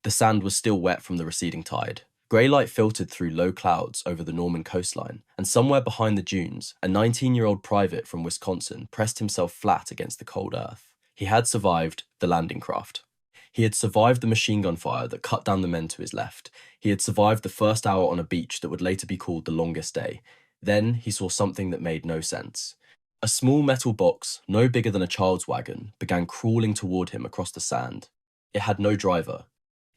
The sand was still wet from the receding tide. Grey light filtered through low clouds over the Norman coastline, and somewhere behind the dunes, a 19-year-old private from Wisconsin pressed himself flat against the cold earth. He had survived the landing craft. He had survived the machine gun fire that cut down the men to his left. He had survived the first hour on a beach that would later be called the longest day. Then he saw something that made no sense. A small metal box, no bigger than a child's wagon, began crawling toward him across the sand. It had no driver.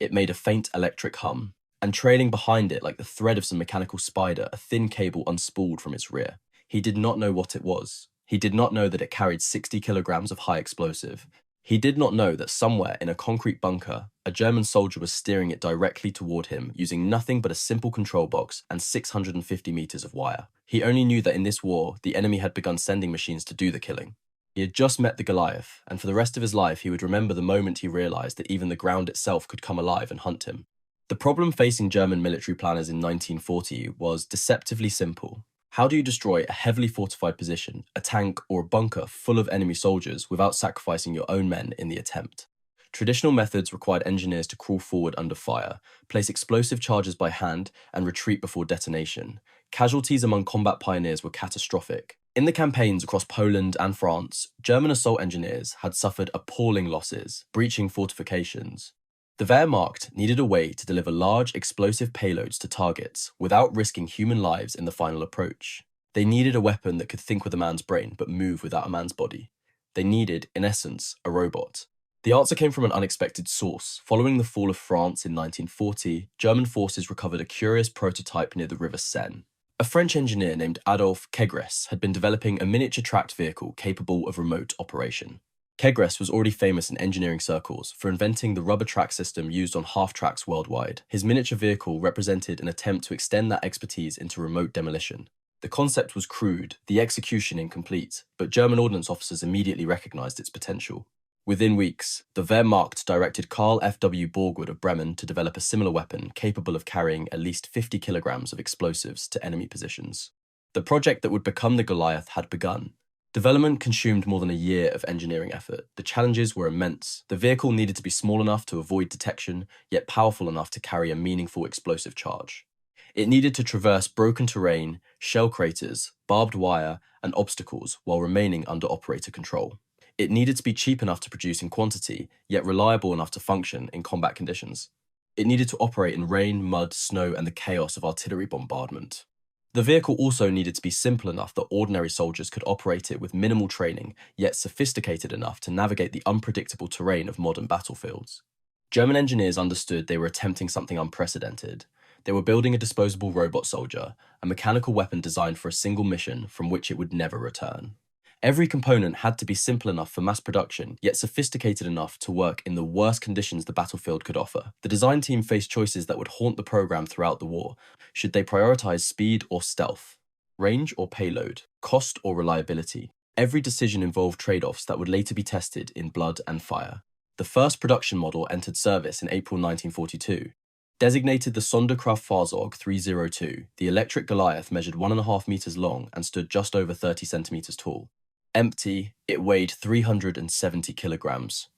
It made a faint electric hum, and trailing behind it like the thread of some mechanical spider, a thin cable unspooled from its rear. He did not know what it was. He did not know that it carried 60 kilograms of high explosive. He did not know that somewhere in a concrete bunker, a German soldier was steering it directly toward him using nothing but a simple control box and 650 meters of wire. He only knew that in this war, the enemy had begun sending machines to do the killing. He had just met the Goliath, and for the rest of his life he would remember the moment he realized that even the ground itself could come alive and hunt him. The problem facing German military planners in 1940 was deceptively simple. How do you destroy a heavily fortified position, a tank, or a bunker full of enemy soldiers without sacrificing your own men in the attempt? Traditional methods required engineers to crawl forward under fire, place explosive charges by hand, and retreat before detonation. Casualties among combat pioneers were catastrophic. In the campaigns across Poland and France, German assault engineers had suffered appalling losses, breaching fortifications. The Wehrmacht needed a way to deliver large explosive payloads to targets without risking human lives in the final approach. They needed a weapon that could think with a man's brain but move without a man's body. They needed, in essence, a robot. The answer came from an unexpected source. Following the fall of France in 1940, German forces recovered a curious prototype near the River Seine. A French engineer named Adolphe Kegres had been developing a miniature tracked vehicle capable of remote operation. Kegres was already famous in engineering circles for inventing the rubber track system used on half-tracks worldwide. His miniature vehicle represented an attempt to extend that expertise into remote demolition. The concept was crude, the execution incomplete, but German ordnance officers immediately recognized its potential. Within weeks, the Wehrmacht directed Karl F.W. Borgward of Bremen to develop a similar weapon capable of carrying at least 50 kilograms of explosives to enemy positions. The project that would become the Goliath had begun. Development consumed more than a year of engineering effort. The challenges were immense. The vehicle needed to be small enough to avoid detection, yet powerful enough to carry a meaningful explosive charge. It needed to traverse broken terrain, shell craters, barbed wire, and obstacles while remaining under operator control. It needed to be cheap enough to produce in quantity, yet reliable enough to function in combat conditions. It needed to operate in rain, mud, snow, and the chaos of artillery bombardment. The vehicle also needed to be simple enough that ordinary soldiers could operate it with minimal training, yet sophisticated enough to navigate the unpredictable terrain of modern battlefields. German engineers understood they were attempting something unprecedented. They were building a disposable robot soldier, a mechanical weapon designed for a single mission from which it would never return. Every component had to be simple enough for mass production, yet sophisticated enough to work in the worst conditions the battlefield could offer. The design team faced choices that would haunt the program throughout the war. Should they prioritize speed or stealth? Range or payload? Cost or reliability? Every decision involved trade-offs that would later be tested in blood and fire. The first production model entered service in April 1942. Designated the Sonderkraftfahrzeug 302, the electric Goliath measured 1.5 meters long and stood just over 30 centimeters tall. Empty, it weighed 370 kilograms.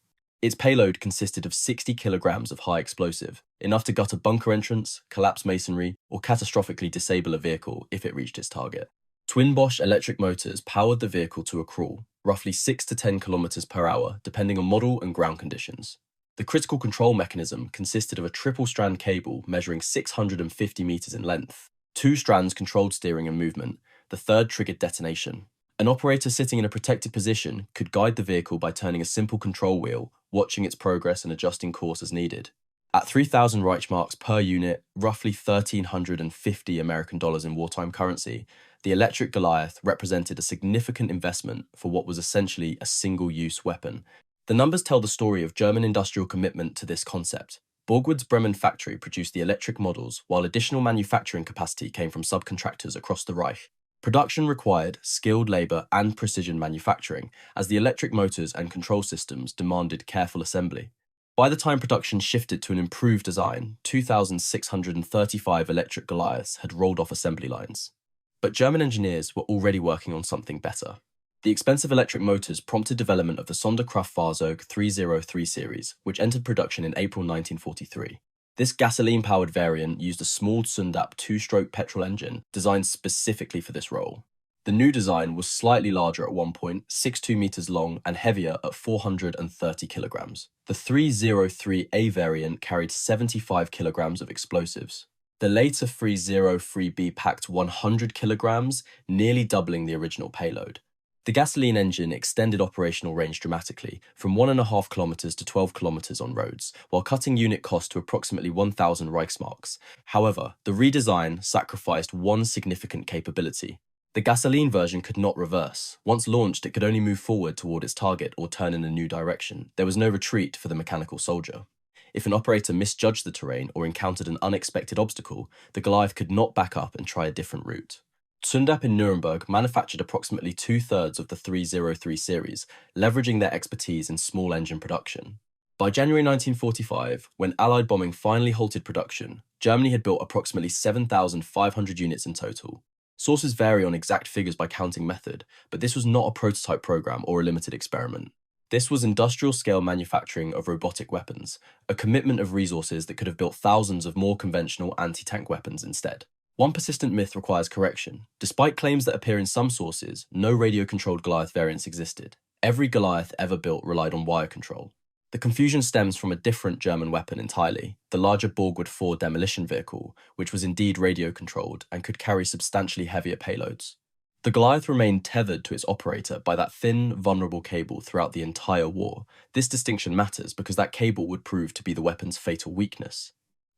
Its payload consisted of 60 kilograms of high explosive, enough to gut a bunker entrance, collapse masonry, or catastrophically disable a vehicle if it reached its target. Twin Bosch electric motors powered the vehicle to a crawl, roughly 6 to 10 kilometers per hour, depending on model and ground conditions. The critical control mechanism consisted of a triple-strand cable measuring 650 meters in length. 2 strands controlled steering and movement, the third triggered detonation. An operator sitting in a protected position could guide the vehicle by turning a simple control wheel, watching its progress and adjusting course as needed. At 3,000 Reichsmarks per unit, roughly $1,350 American in wartime currency, the electric Goliath represented a significant investment for what was essentially a single-use weapon. The numbers tell the story of German industrial commitment to this concept. Borgward's Bremen factory produced the electric models, while additional manufacturing capacity came from subcontractors across the Reich. Production required skilled labour and precision manufacturing, as the electric motors and control systems demanded careful assembly. By the time production shifted to an improved design, 2,635 electric Goliaths had rolled off assembly lines. But German engineers were already working on something better. The expensive electric motors prompted development of the Sonderkraftfahrzeug 303 series, which entered production in April 1943. This gasoline-powered variant used a small Sundap two-stroke petrol engine designed specifically for this role. The new design was slightly larger at 1.62 meters long and heavier at 430 kilograms. The 303A variant carried 75 kilograms of explosives. The later 303B packed 100 kilograms, nearly doubling the original payload. The gasoline engine extended operational range dramatically, from 1.5 kilometers to 12 kilometers on roads, while cutting unit cost to approximately 1,000 Reichsmarks. However, the redesign sacrificed one significant capability. The gasoline version could not reverse. Once launched, it could only move forward toward its target or turn in a new direction. There was no retreat for the mechanical soldier. If an operator misjudged the terrain or encountered an unexpected obstacle, the Goliath could not back up and try a different route. Sundap in Nuremberg manufactured approximately 2/3 of the 303 series, leveraging their expertise in small engine production. By January 1945, when Allied bombing finally halted production, Germany had built approximately 7,500 units in total. Sources vary on exact figures by counting method, but this was not a prototype program or a limited experiment. This was industrial-scale manufacturing of robotic weapons, a commitment of resources that could have built thousands of more conventional anti-tank weapons instead. One persistent myth requires correction. Despite claims that appear in some sources, no radio-controlled Goliath variants existed. Every Goliath ever built relied on wire control. The confusion stems from a different German weapon entirely, the larger Borgward 4 demolition vehicle, which was indeed radio-controlled and could carry substantially heavier payloads. The Goliath remained tethered to its operator by that thin, vulnerable cable throughout the entire war. This distinction matters because that cable would prove to be the weapon's fatal weakness.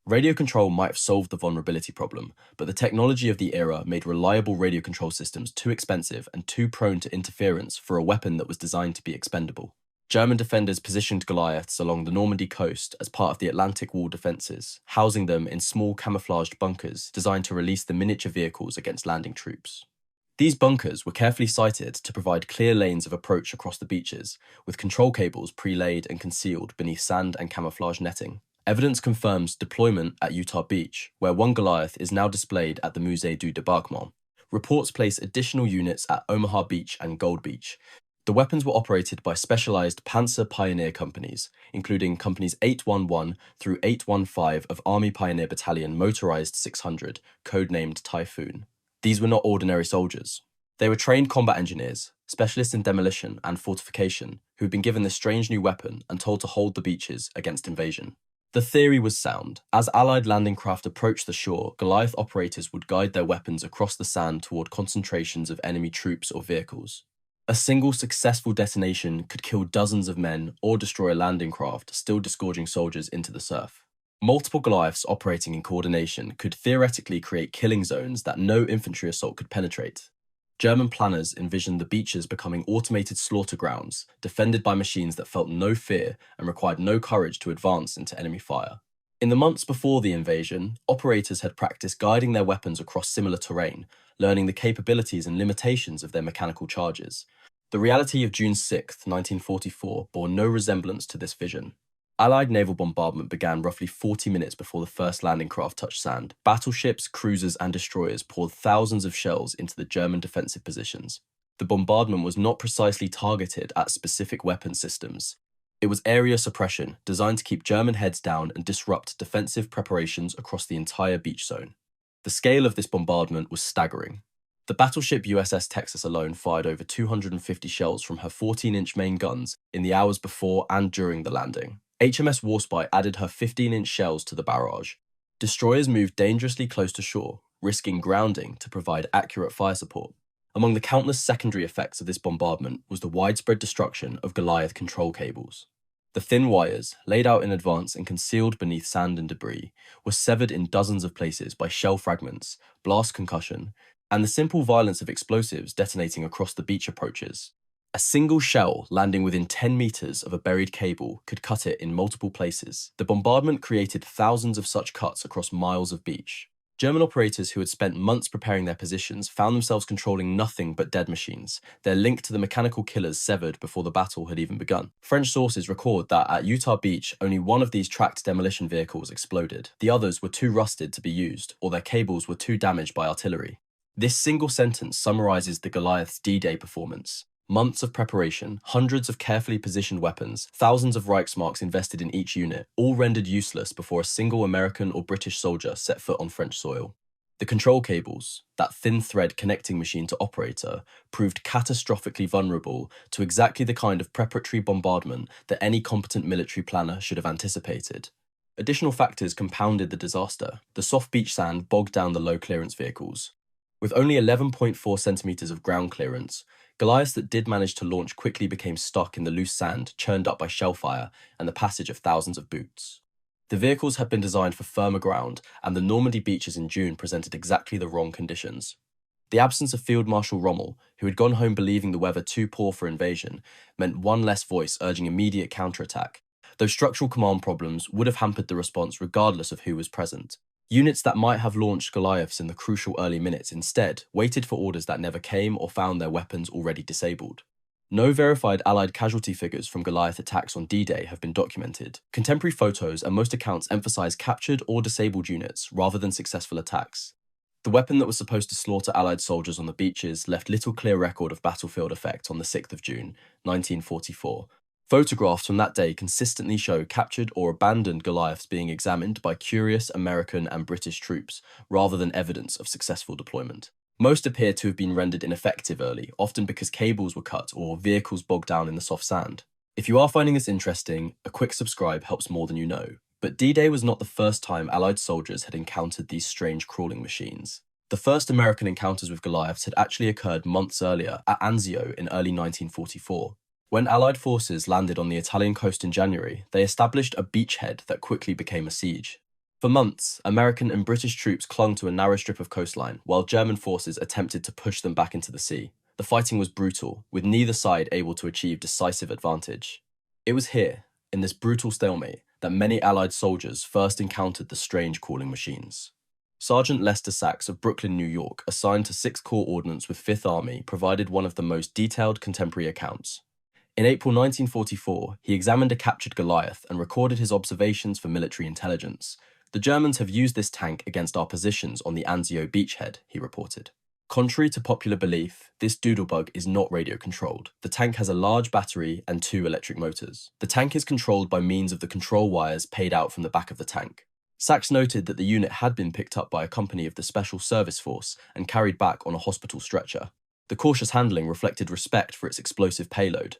Radio control might have solved the vulnerability problem, but the technology of the era made reliable radio control systems too expensive and too prone to interference for a weapon that was designed to be expendable. German defenders positioned Goliaths along the Normandy coast as part of the Atlantic Wall defences, housing them in small camouflaged bunkers designed to release the miniature vehicles against landing troops. These bunkers were carefully sited to provide clear lanes of approach across the beaches, with control cables pre-laid and concealed beneath sand and camouflage netting. Evidence confirms deployment at Utah Beach, where one Goliath is now displayed at the Musée du Débarquement. Reports place additional units at Omaha Beach and Gold Beach. The weapons were operated by specialized Panzer Pioneer companies, including companies 811 through 815 of Army Pioneer Battalion Motorized 600, codenamed Typhoon. These were not ordinary soldiers. They were trained combat engineers, specialists in demolition and fortification, who had been given this strange new weapon and told to hold the beaches against invasion. The theory was sound. As Allied landing craft approached the shore, Goliath operators would guide their weapons across the sand toward concentrations of enemy troops or vehicles. A single successful detonation could kill dozens of men or destroy a landing craft, still disgorging soldiers into the surf. Multiple Goliaths operating in coordination could theoretically create killing zones that no infantry assault could penetrate. German planners envisioned the beaches becoming automated slaughter grounds, defended by machines that felt no fear and required no courage to advance into enemy fire. In the months before the invasion, operators had practiced guiding their weapons across similar terrain, learning the capabilities and limitations of their mechanical charges. The reality of June 6, 1944 bore no resemblance to this vision. Allied naval bombardment began roughly 40 minutes before the first landing craft touched sand. Battleships, cruisers, and destroyers poured thousands of shells into the German defensive positions. The bombardment was not precisely targeted at specific weapon systems. It was area suppression, designed to keep German heads down and disrupt defensive preparations across the entire beach zone. The scale of this bombardment was staggering. The battleship USS Texas alone fired over 250 shells from her 14-inch main guns in the hours before and during the landing. HMS Warspite added her 15-inch shells to the barrage. Destroyers moved dangerously close to shore, risking grounding to provide accurate fire support. Among the countless secondary effects of this bombardment was the widespread destruction of Goliath control cables. The thin wires, laid out in advance and concealed beneath sand and debris, were severed in dozens of places by shell fragments, blast concussion, and the simple violence of explosives detonating across the beach approaches. A single shell landing within 10 meters of a buried cable could cut it in multiple places. The bombardment created thousands of such cuts across miles of beach. German operators who had spent months preparing their positions found themselves controlling nothing but dead machines, their link to the mechanical killers severed before the battle had even begun. French sources record that at Utah Beach, only one of these tracked demolition vehicles exploded. The others were too rusted to be used, or their cables were too damaged by artillery. This single sentence summarizes the Goliath's D-Day performance. Months of preparation, hundreds of carefully positioned weapons, thousands of Reichsmarks invested in each unit, all rendered useless before a single American or British soldier set foot on French soil. The control cables, that thin thread connecting machine to operator, proved catastrophically vulnerable to exactly the kind of preparatory bombardment that any competent military planner should have anticipated. Additional factors compounded the disaster. The soft beach sand bogged down the low clearance vehicles. With only 11.4 centimeters of ground clearance, Goliaths that did manage to launch quickly became stuck in the loose sand churned up by shellfire and the passage of thousands of boots. The vehicles had been designed for firmer ground, and the Normandy beaches in June presented exactly the wrong conditions. The absence of Field Marshal Rommel, who had gone home believing the weather too poor for invasion, meant one less voice urging immediate counterattack, though structural command problems would have hampered the response regardless of who was present. Units that might have launched Goliaths in the crucial early minutes instead waited for orders that never came or found their weapons already disabled. No verified Allied casualty figures from Goliath attacks on D-Day have been documented. Contemporary photos and most accounts emphasize captured or disabled units rather than successful attacks. The weapon that was supposed to slaughter Allied soldiers on the beaches left little clear record of battlefield effect on the 6th of June, 1944. Photographs from that day consistently show captured or abandoned Goliaths being examined by curious American and British troops, rather than evidence of successful deployment. Most appear to have been rendered ineffective early, often because cables were cut or vehicles bogged down in the soft sand. If you are finding this interesting, a quick subscribe helps more than you know. But D-Day was not the first time Allied soldiers had encountered these strange crawling machines. The first American encounters with Goliaths had actually occurred months earlier at Anzio in early 1944. When Allied forces landed on the Italian coast in January, they established a beachhead that quickly became a siege. For months, American and British troops clung to a narrow strip of coastline, while German forces attempted to push them back into the sea. The fighting was brutal, with neither side able to achieve decisive advantage. It was here, in this brutal stalemate, that many Allied soldiers first encountered the strange crawling machines. Sergeant Lester Sachs of Brooklyn, New York, assigned to 6th Corps Ordnance with 5th Army, provided one of the most detailed contemporary accounts. In April 1944, he examined a captured Goliath and recorded his observations for military intelligence. The Germans have used this tank against our positions on the Anzio beachhead, he reported. Contrary to popular belief, this doodlebug is not radio-controlled. The tank has a large battery and 2 electric motors. The tank is controlled by means of the control wires paid out from the back of the tank. Sachs noted that the unit had been picked up by a company of the Special Service Force and carried back on a hospital stretcher. The cautious handling reflected respect for its explosive payload.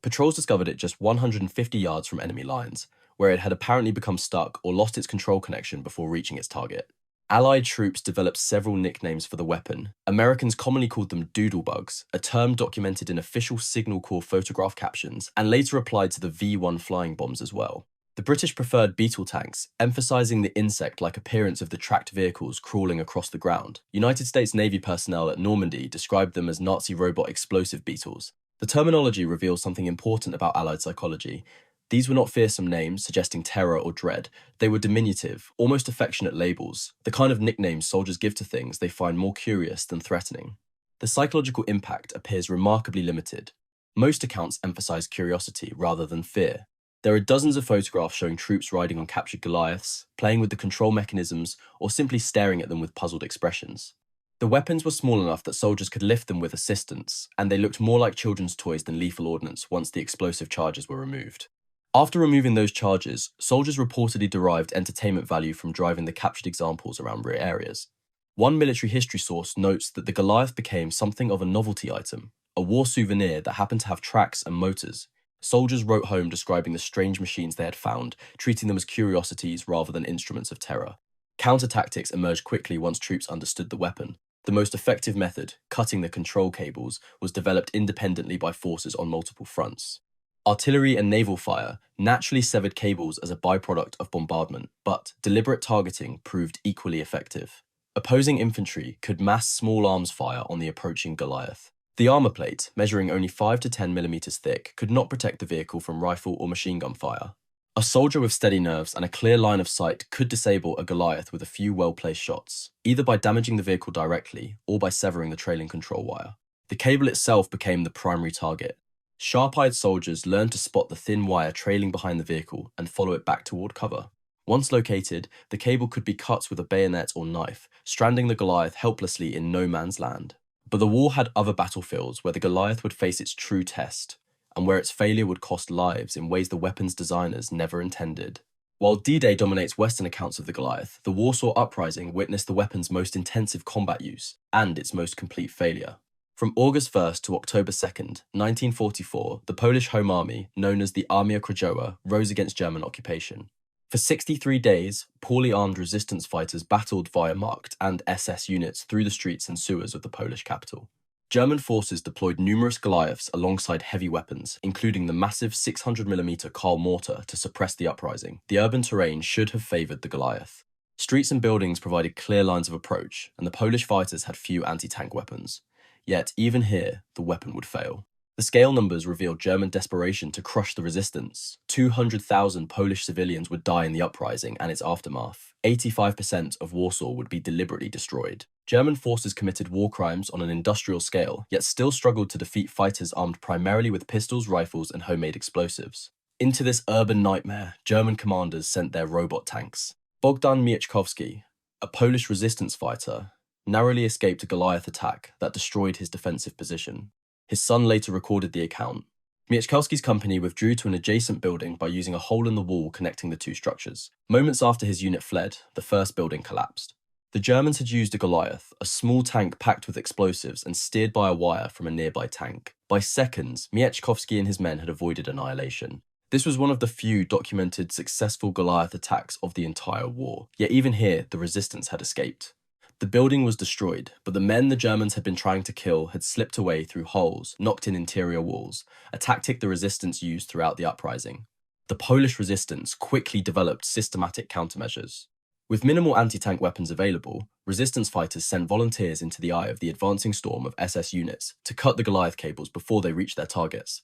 Patrols discovered it just 150 yards from enemy lines, where it had apparently become stuck or lost its control connection before reaching its target. Allied troops developed several nicknames for the weapon. Americans commonly called them doodlebugs, a term documented in official Signal Corps photograph captions, and later applied to the V-1 flying bombs as well. The British preferred beetle tanks, emphasizing the insect-like appearance of the tracked vehicles crawling across the ground. United States Navy personnel at Normandy described them as Nazi robot explosive beetles. The terminology reveals something important about Allied psychology. These were not fearsome names suggesting terror or dread. They were diminutive, almost affectionate labels, the kind of nicknames soldiers give to things they find more curious than threatening. The psychological impact appears remarkably limited. Most accounts emphasize curiosity rather than fear. There are dozens of photographs showing troops riding on captured Goliaths, playing with the control mechanisms, or simply staring at them with puzzled expressions. The weapons were small enough that soldiers could lift them with assistance, and they looked more like children's toys than lethal ordnance once the explosive charges were removed. After removing those charges, soldiers reportedly derived entertainment value from driving the captured examples around rear areas. One military history source notes that the Goliath became something of a novelty item, a war souvenir that happened to have tracks and motors. Soldiers wrote home describing the strange machines they had found, treating them as curiosities rather than instruments of terror. Counter-tactics emerged quickly once troops understood the weapon. The most effective method, cutting the control cables, was developed independently by forces on multiple fronts. Artillery and naval fire naturally severed cables as a byproduct of bombardment, but deliberate targeting proved equally effective. Opposing infantry could mass small arms fire on the approaching Goliath. The armor plate, measuring only 5 to 10 millimeters thick, could not protect the vehicle from rifle or machine gun fire. A soldier with steady nerves and a clear line of sight could disable a Goliath with a few well-placed shots, either by damaging the vehicle directly or by severing the trailing control wire. The cable itself became the primary target. Sharp-eyed soldiers learned to spot the thin wire trailing behind the vehicle and follow it back toward cover. Once located, the cable could be cut with a bayonet or knife, stranding the Goliath helplessly in no man's land. But the war had other battlefields where the Goliath would face its true test, and where its failure would cost lives in ways the weapon's designers never intended. While D-Day dominates Western accounts of the Goliath, the Warsaw Uprising witnessed the weapon's most intensive combat use and its most complete failure. From August 1st to October 2nd, 1944, the Polish Home Army, known as the Armia Krajowa, rose against German occupation. For 63 days, poorly armed resistance fighters battled via marked and SS units through the streets and sewers of the Polish capital. German forces deployed numerous Goliaths alongside heavy weapons, including the massive 600mm Karl mortar to suppress the uprising. The urban terrain should have favoured the Goliath. Streets and buildings provided clear lines of approach, and the Polish fighters had few anti-tank weapons. Yet, even here, the weapon would fail. The scale numbers revealed German desperation to crush the resistance. 200,000 Polish civilians would die in the uprising and its aftermath. 85% of Warsaw would be deliberately destroyed. German forces committed war crimes on an industrial scale, yet still struggled to defeat fighters armed primarily with pistols, rifles, and homemade explosives. Into this urban nightmare, German commanders sent their robot tanks. Bogdan Mieczkowski, a Polish resistance fighter, narrowly escaped a Goliath attack that destroyed his defensive position. His son later recorded the account. Mieczkowski's company withdrew to an adjacent building by using a hole in the wall connecting the two structures. Moments after his unit fled, the first building collapsed. The Germans had used a Goliath, a small tank packed with explosives and steered by a wire from a nearby tank. By seconds, Mieczkowski and his men had avoided annihilation. This was one of the few documented successful Goliath attacks of the entire war, yet even here, the resistance had escaped. The building was destroyed, but the men the Germans had been trying to kill had slipped away through holes knocked in interior walls, a tactic the resistance used throughout the uprising. The Polish resistance quickly developed systematic countermeasures. With minimal anti-tank weapons available, resistance fighters sent volunteers into the eye of the advancing storm of SS units to cut the Goliath cables before they reached their targets.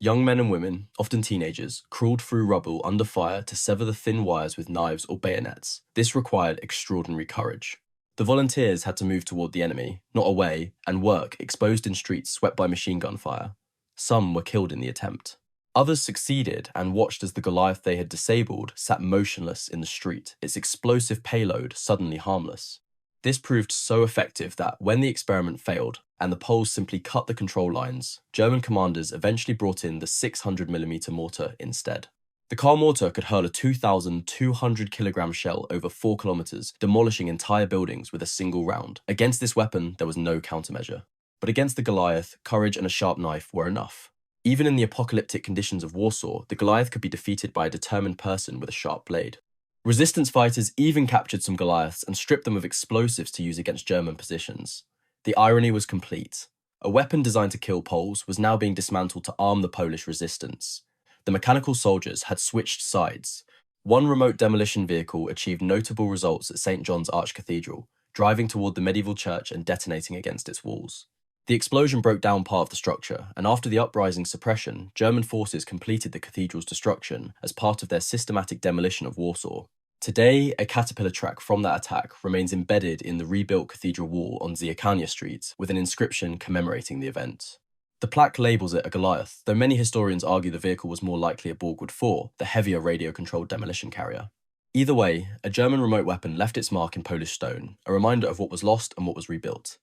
Young men and women, often teenagers, crawled through rubble under fire to sever the thin wires with knives or bayonets. This required extraordinary courage. The volunteers had to move toward the enemy, not away, and work exposed in streets swept by machine gun fire. Some were killed in the attempt. Others succeeded and watched as the Goliath they had disabled sat motionless in the street, its explosive payload suddenly harmless. This proved so effective that when the experiment failed and the Poles simply cut the control lines, German commanders eventually brought in the 600mm mortar instead. The Karl mortar could hurl a 2,200 kilogram shell over 4 kilometers, demolishing entire buildings with a single round. Against this weapon, there was no countermeasure. But against the Goliath, courage and a sharp knife were enough. Even in the apocalyptic conditions of Warsaw, the Goliath could be defeated by a determined person with a sharp blade. Resistance fighters even captured some Goliaths and stripped them of explosives to use against German positions. The irony was complete. A weapon designed to kill Poles was now being dismantled to arm the Polish resistance. The mechanical soldiers had switched sides. One remote demolition vehicle achieved notable results at St. John's Archcathedral, driving toward the medieval church and detonating against its walls. The explosion broke down part of the structure, and after the uprising's suppression, German forces completed the cathedral's destruction as part of their systematic demolition of Warsaw. Today, a caterpillar track from that attack remains embedded in the rebuilt cathedral wall on Ziekania Street, with an inscription commemorating the event. The plaque labels it a Goliath, though many historians argue the vehicle was more likely a Borgwood 4, the heavier radio-controlled demolition carrier. Either way, a German remote weapon left its mark in Polish stone, a reminder of what was lost and what was rebuilt.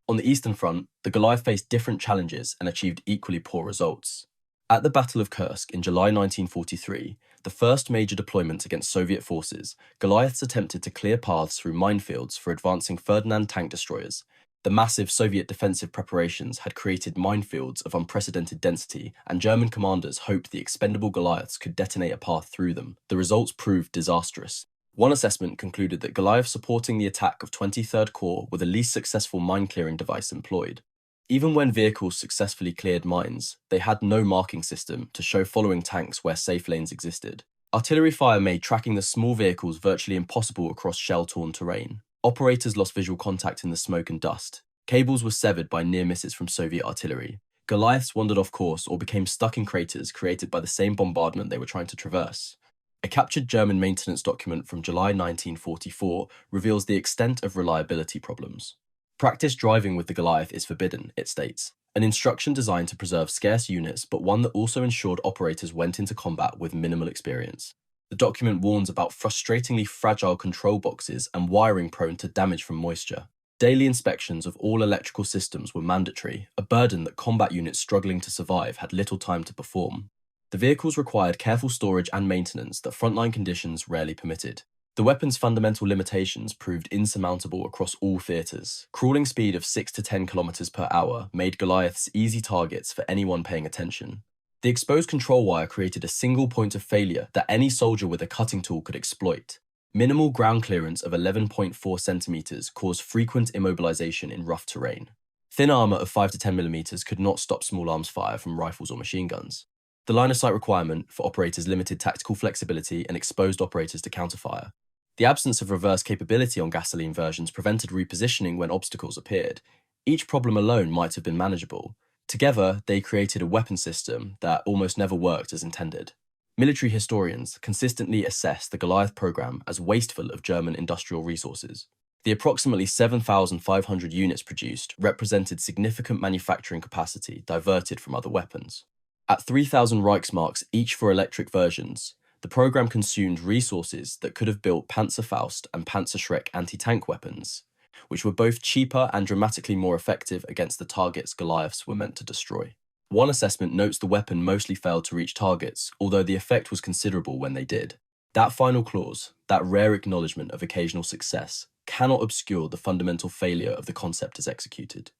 On the Eastern Front, the Goliath faced different challenges and achieved equally poor results. At the Battle of Kursk in July 1943, the first major deployment against Soviet forces, Goliaths attempted to clear paths through minefields for advancing Ferdinand tank destroyers. The massive Soviet defensive preparations had created minefields of unprecedented density, and German commanders hoped the expendable Goliaths could detonate a path through them. The results proved disastrous. One assessment concluded that Goliaths supporting the attack of 23rd Corps were the least successful mine-clearing device employed. Even when vehicles successfully cleared mines, they had no marking system to show following tanks where safe lanes existed. Artillery fire made tracking the small vehicles virtually impossible across shell-torn terrain. Operators lost visual contact in the smoke and dust. Cables were severed by near misses from Soviet artillery. Goliaths wandered off course or became stuck in craters created by the same bombardment they were trying to traverse. A captured German maintenance document from July 1944 reveals the extent of reliability problems. Practice driving with the Goliath is forbidden, it states. An instruction designed to preserve scarce units, but one that also ensured operators went into combat with minimal experience. The document warns about frustratingly fragile control boxes and wiring prone to damage from moisture. Daily inspections of all electrical systems were mandatory, a burden that combat units struggling to survive had little time to perform. The vehicles required careful storage and maintenance that frontline conditions rarely permitted. The weapon's fundamental limitations proved insurmountable across all theatres. Crawling speed of 6 to 10 kilometers per hour made Goliaths easy targets for anyone paying attention. The exposed control wire created a single point of failure that any soldier with a cutting tool could exploit. Minimal ground clearance of 11.4 centimeters caused frequent immobilization in rough terrain. Thin armor of 5 to 10 millimeters could not stop small arms fire from rifles or machine guns. The line of sight requirement for operators limited tactical flexibility and exposed operators to counterfire. The absence of reverse capability on gasoline versions prevented repositioning when obstacles appeared. Each problem alone might have been manageable. Together, they created a weapon system that almost never worked as intended. Military historians consistently assess the Goliath program as wasteful of German industrial resources. The approximately 7,500 units produced represented significant manufacturing capacity diverted from other weapons. At 3,000 Reichsmarks each for electric versions, the program consumed resources that could have built Panzerfaust and Panzerschreck anti-tank weapons, which were both cheaper and dramatically more effective against the targets Goliaths were meant to destroy. One assessment notes the weapon mostly failed to reach targets, although the effect was considerable when they did. That final clause, that rare acknowledgement of occasional success, cannot obscure the fundamental failure of the concept as executed.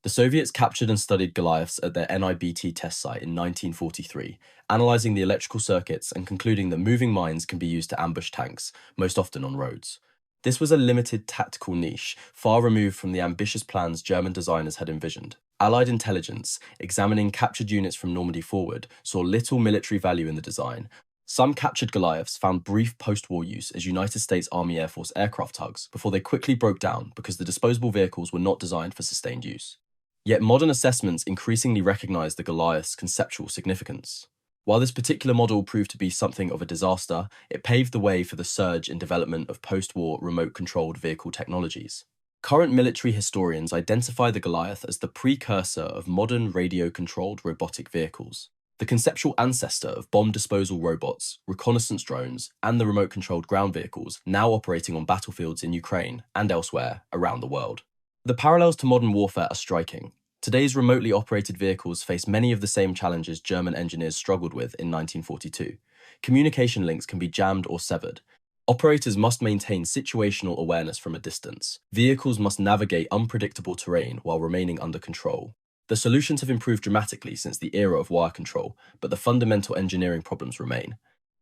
The Soviets captured and studied Goliaths at their NIBT test site in 1943, analysing the electrical circuits and concluding that moving mines can be used to ambush tanks, most often on roads. This was a limited tactical niche, far removed from the ambitious plans German designers had envisioned. Allied intelligence, examining captured units from Normandy forward, saw little military value in the design. Some captured Goliaths found brief post-war use as United States Army Air Force aircraft tugs before they quickly broke down because the disposable vehicles were not designed for sustained use. Yet modern assessments increasingly recognize the Goliath's conceptual significance. While this particular model proved to be something of a disaster, it paved the way for the surge in development of post-war remote-controlled vehicle technologies. Current military historians identify the Goliath as the precursor of modern radio-controlled robotic vehicles. The conceptual ancestor of bomb disposal robots, reconnaissance drones, and the remote-controlled ground vehicles now operating on battlefields in Ukraine and elsewhere around the world. The parallels to modern warfare are striking. Today's remotely operated vehicles face many of the same challenges German engineers struggled with in 1942. Communication links can be jammed or severed. Operators must maintain situational awareness from a distance. Vehicles must navigate unpredictable terrain while remaining under control. The solutions have improved dramatically since the era of wire control, but the fundamental engineering problems remain.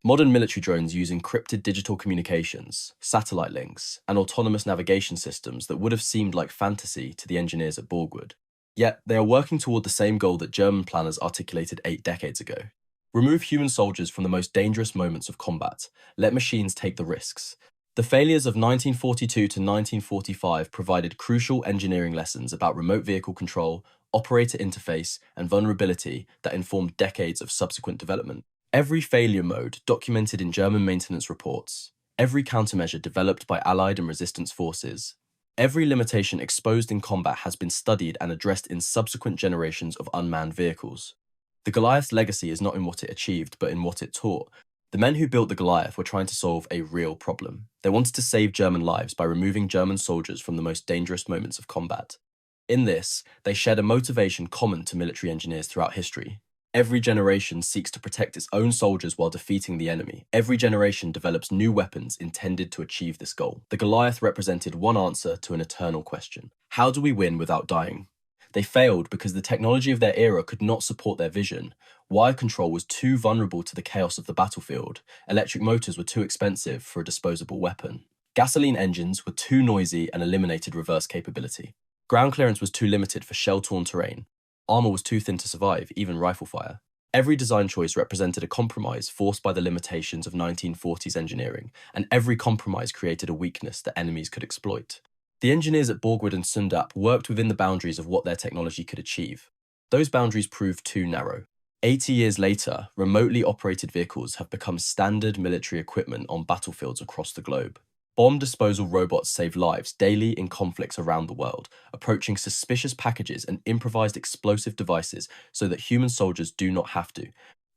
Modern military drones use encrypted digital communications, satellite links, and autonomous navigation systems that would have seemed like fantasy to the engineers at Borgwood. Yet, they are working toward the same goal that German planners articulated 8 decades ago. Remove human soldiers from the most dangerous moments of combat. Let machines take the risks. The failures of 1942 to 1945 provided crucial engineering lessons about remote vehicle control, operator interface, and vulnerability that informed decades of subsequent development. Every failure mode documented in German maintenance reports, every countermeasure developed by Allied and resistance forces, every limitation exposed in combat has been studied and addressed in subsequent generations of unmanned vehicles. The Goliath's legacy is not in what it achieved, but in what it taught. The men who built the Goliath were trying to solve a real problem. They wanted to save German lives by removing German soldiers from the most dangerous moments of combat. In this, they shared a motivation common to military engineers throughout history. Every generation seeks to protect its own soldiers while defeating the enemy. Every generation develops new weapons intended to achieve this goal. The Goliath represented one answer to an eternal question. How do we win without dying? They failed because the technology of their era could not support their vision. Wire control was too vulnerable to the chaos of the battlefield. Electric motors were too expensive for a disposable weapon. Gasoline engines were too noisy and eliminated reverse capability. Ground clearance was too limited for shell-torn terrain. Armor was too thin to survive, even rifle fire. Every design choice represented a compromise forced by the limitations of 1940s engineering, and every compromise created a weakness that enemies could exploit. The engineers at Borgwood and Sundap worked within the boundaries of what their technology could achieve. Those boundaries proved too narrow. 80 years later, remotely operated vehicles have become standard military equipment on battlefields across the globe. Bomb disposal robots save lives daily in conflicts around the world, approaching suspicious packages and improvised explosive devices so that human soldiers do not have to.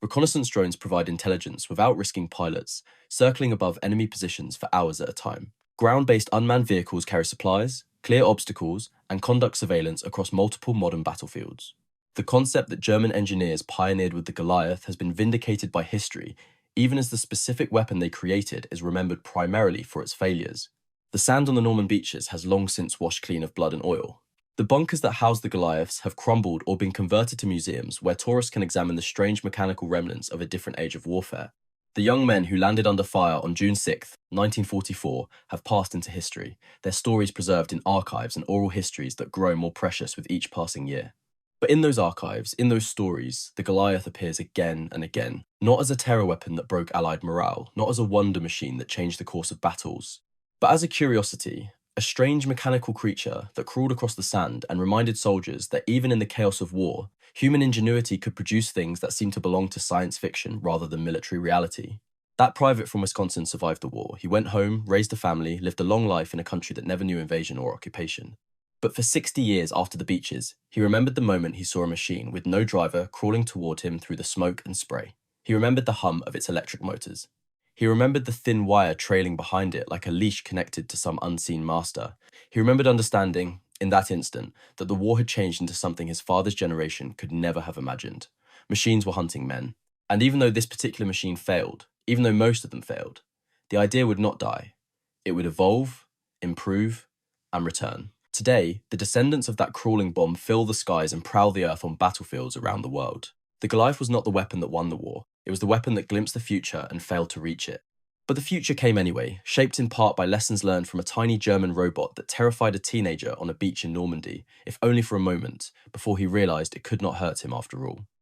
Reconnaissance drones provide intelligence without risking pilots, circling above enemy positions for hours at a time. Ground-based unmanned vehicles carry supplies, clear obstacles, and conduct surveillance across multiple modern battlefields. The concept that German engineers pioneered with the Goliath has been vindicated by history, even as the specific weapon they created is remembered primarily for its failures. The sand on the Norman beaches has long since washed clean of blood and oil. The bunkers that house the Goliaths have crumbled or been converted to museums where tourists can examine the strange mechanical remnants of a different age of warfare. The young men who landed under fire on June 6, 1944, have passed into history, their stories preserved in archives and oral histories that grow more precious with each passing year. But in those archives, in those stories, the Goliath appears again and again, not as a terror weapon that broke Allied morale, not as a wonder machine that changed the course of battles, but as a curiosity, a strange mechanical creature that crawled across the sand and reminded soldiers that even in the chaos of war, human ingenuity could produce things that seemed to belong to science fiction rather than military reality. That private from Wisconsin survived the war. He went home, raised a family, lived a long life in a country that never knew invasion or occupation. But for 60 years after the beaches, he remembered the moment he saw a machine with no driver crawling toward him through the smoke and spray. He remembered the hum of its electric motors. He remembered the thin wire trailing behind it like a leash connected to some unseen master. He remembered understanding, in that instant, that the war had changed into something his father's generation could never have imagined. Machines were hunting men. And even though this particular machine failed, even though most of them failed, the idea would not die. It would evolve, improve, and return. Today, the descendants of that crawling bomb fill the skies and prowl the earth on battlefields around the world. The Goliath was not the weapon that won the war. It was the weapon that glimpsed the future and failed to reach it. But the future came anyway, shaped in part by lessons learned from a tiny German robot that terrified a teenager on a beach in Normandy, if only for a moment, before he realized it could not hurt him after all.